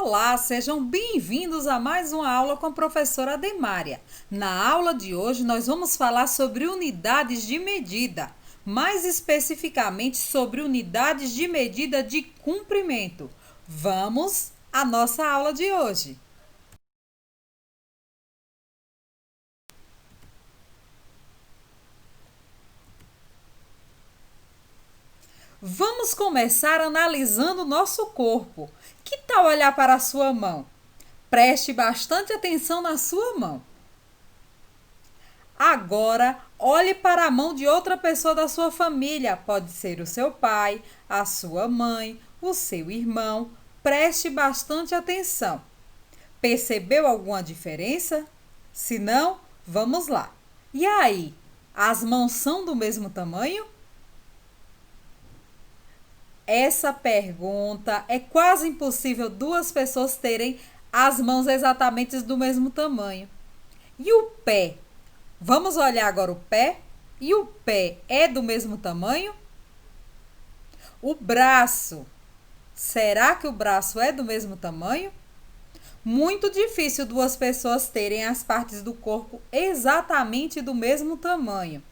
Olá, sejam bem-vindos a mais uma aula com a professora Ademária. Na aula de hoje, nós vamos falar sobre unidades de medida, mais especificamente sobre unidades de medida de comprimento. Vamos à nossa aula de hoje. Vamos começar analisando o nosso corpo. Que tal olhar para a sua mão? Preste bastante atenção na sua mão. Agora, olhe para a mão de outra pessoa da sua família. Pode ser o seu pai, a sua mãe, o seu irmão. Preste bastante atenção. Percebeu alguma diferença? Se não, vamos lá. E aí, as mãos são do mesmo tamanho? Essa pergunta é quase impossível duas pessoas terem as mãos exatamente do mesmo tamanho. E o pé? Vamos olhar agora o pé? E o pé é do mesmo tamanho? O braço? Será que o braço é do mesmo tamanho? Muito difícil duas pessoas terem as partes do corpo exatamente do mesmo tamanho.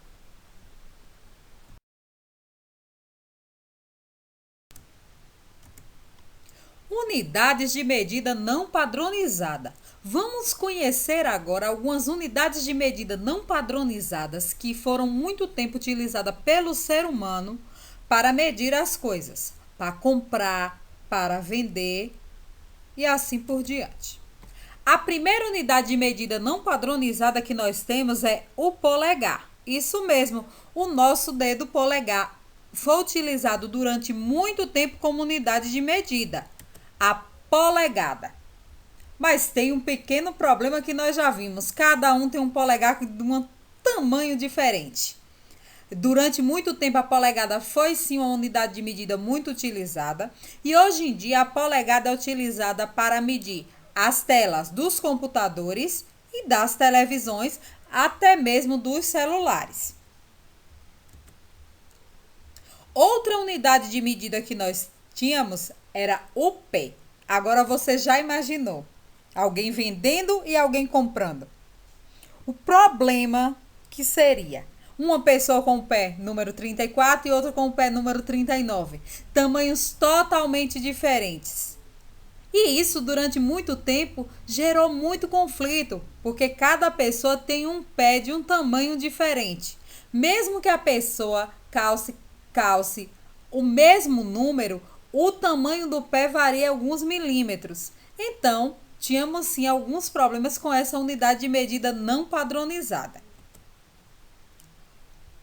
Unidades de medida não padronizada. Vamos conhecer agora algumas unidades de medida não padronizadas que foram muito tempo utilizadas pelo ser humano para medir as coisas, para comprar, para vender e assim por diante. A primeira unidade de medida não padronizada que nós temos é o polegar. Isso mesmo, o nosso dedo polegar foi utilizado durante muito tempo como unidade de medida. A polegada. Mas tem um pequeno problema que nós já vimos. Cada um tem um polegar de um tamanho diferente. Durante muito tempo a polegada foi sim uma unidade de medida muito utilizada. E hoje em dia a polegada é utilizada para medir as telas dos computadores e das televisões, até mesmo dos celulares. Outra unidade de medida que nós tínhamos era o pé. Agora você já imaginou alguém vendendo e alguém comprando. O problema que seria uma pessoa com o pé número 34 e outra com o pé número 39. Tamanhos totalmente diferentes. E isso durante muito tempo gerou muito conflito, porque cada pessoa tem um pé de um tamanho diferente. Mesmo que a pessoa calce o mesmo número, o tamanho do pé varia alguns milímetros. Então, tínhamos sim alguns problemas com essa unidade de medida não padronizada.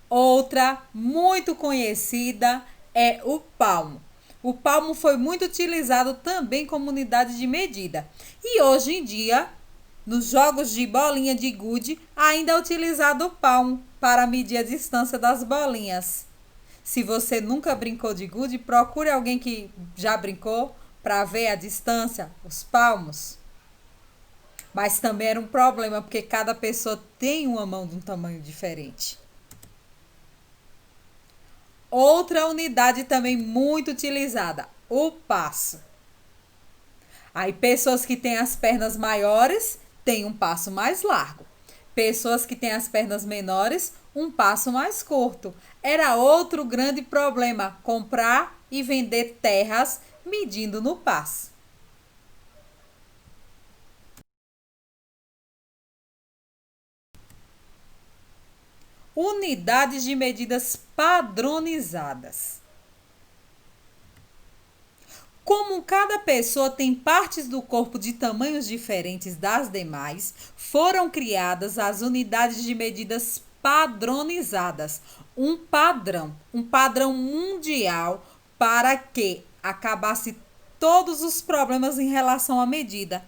Outra muito conhecida é o palmo. O palmo foi muito utilizado também como unidade de medida. E hoje em dia, nos jogos de bolinha de gude, ainda é utilizado o palmo para medir a distância das bolinhas. Se você nunca brincou de gude, procure alguém que já brincou para ver a distância, os palmos. Mas também era um problema, porque cada pessoa tem uma mão de um tamanho diferente. Outra unidade também muito utilizada, o passo. Aí, pessoas que têm as pernas maiores têm um passo mais largo. Pessoas que têm as pernas menores, um passo mais curto. Era outro grande problema, comprar e vender terras medindo no passo. Unidades de medidas padronizadas. Como cada pessoa tem partes do corpo de tamanhos diferentes das demais, foram criadas as unidades de medidas padronizadas, um padrão mundial para que acabasse todos os problemas em relação à medida.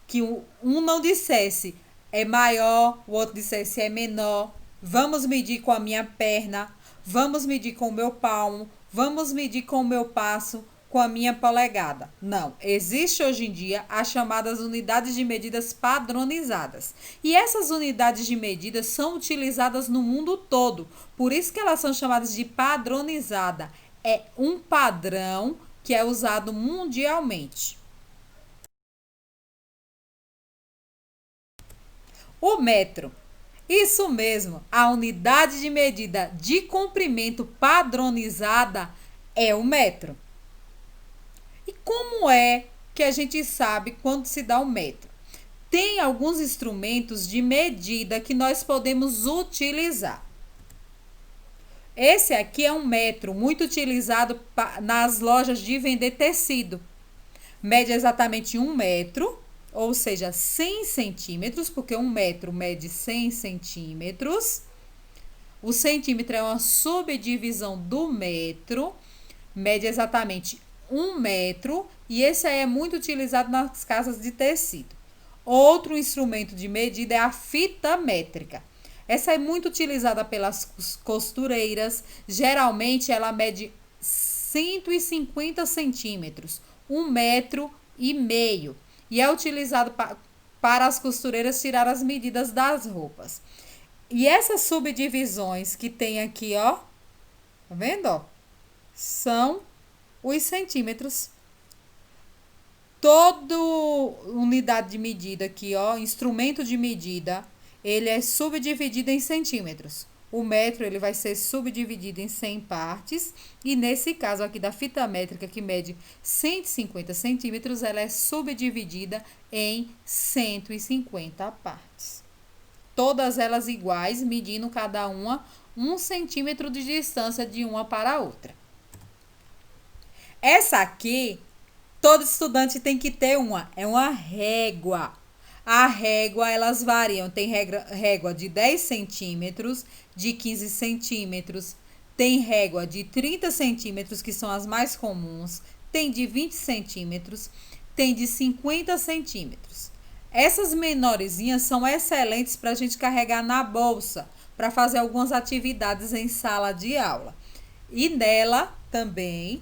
Que um não dissesse é maior, o outro dissesse é menor. Vamos medir com a minha perna, vamos medir com o meu palmo, vamos medir com o meu passo, com a minha polegada. Não, existe hoje em dia as chamadas unidades de medidas padronizadas. E essas unidades de medidas são utilizadas no mundo todo. Por isso que elas são chamadas de padronizada. É um padrão que é usado mundialmente. O metro. Isso mesmo, a unidade de medida de comprimento padronizada é o metro. E como é que a gente sabe quando se dá o metro? Tem alguns instrumentos de medida que nós podemos utilizar. Esse aqui é um metro muito utilizado nas lojas de vender tecido. Mede exatamente 1 metro, ou seja, 100 centímetros, porque 1 metro mede 100 centímetros. O centímetro é uma subdivisão do metro, mede exatamente 1 metro, e esse aí é muito utilizado nas casas de tecido. Outro instrumento de medida é a fita métrica. Essa é muito utilizada pelas costureiras. Geralmente ela mede 150 centímetros, 1,5 metro. E é utilizado para as costureiras tirar as medidas das roupas. E essas subdivisões que tem aqui, ó, tá vendo, ó? São os centímetros. Toda unidade de medida aqui, ó, instrumento de medida, ele é subdividido em centímetros. O metro ele vai ser subdividido em 100 partes e nesse caso aqui da fita métrica que mede 150 centímetros, ela é subdividida em 150 partes. Todas elas iguais, medindo cada uma 1 centímetro de distância de uma para a outra. Essa aqui, todo estudante tem que ter é uma régua. A régua, elas variam. Tem régua de 10 centímetros, de 15 centímetros. Tem régua de 30 centímetros, que são as mais comuns. Tem de 20 centímetros. Tem de 50 centímetros. Essas menorzinhas são excelentes para a gente carregar na bolsa, para fazer algumas atividades em sala de aula. E nela também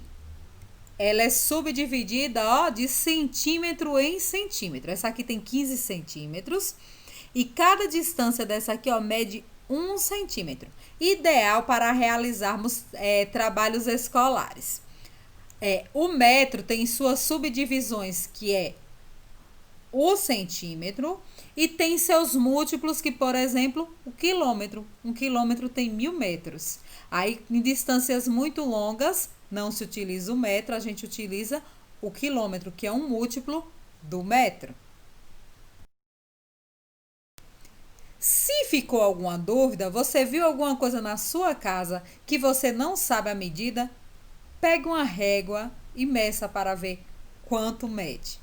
ela é subdividida, ó, de centímetro em centímetro. Essa aqui tem 15 centímetros. E cada distância dessa aqui, ó, mede 1 centímetro. Ideal para realizarmos trabalhos escolares. O metro tem suas subdivisões, que é o centímetro. E tem seus múltiplos, que, por exemplo, o quilômetro. 1 quilômetro tem 1000 metros. Aí, em distâncias muito longas, não se utiliza o metro, a gente utiliza o quilômetro, que é um múltiplo do metro. Se ficou alguma dúvida, você viu alguma coisa na sua casa que você não sabe a medida, pegue uma régua e meça para ver quanto mede.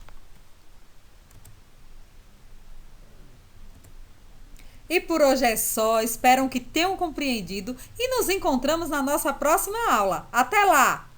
E por hoje é só, espero que tenham compreendido e nos encontramos na nossa próxima aula. Até lá!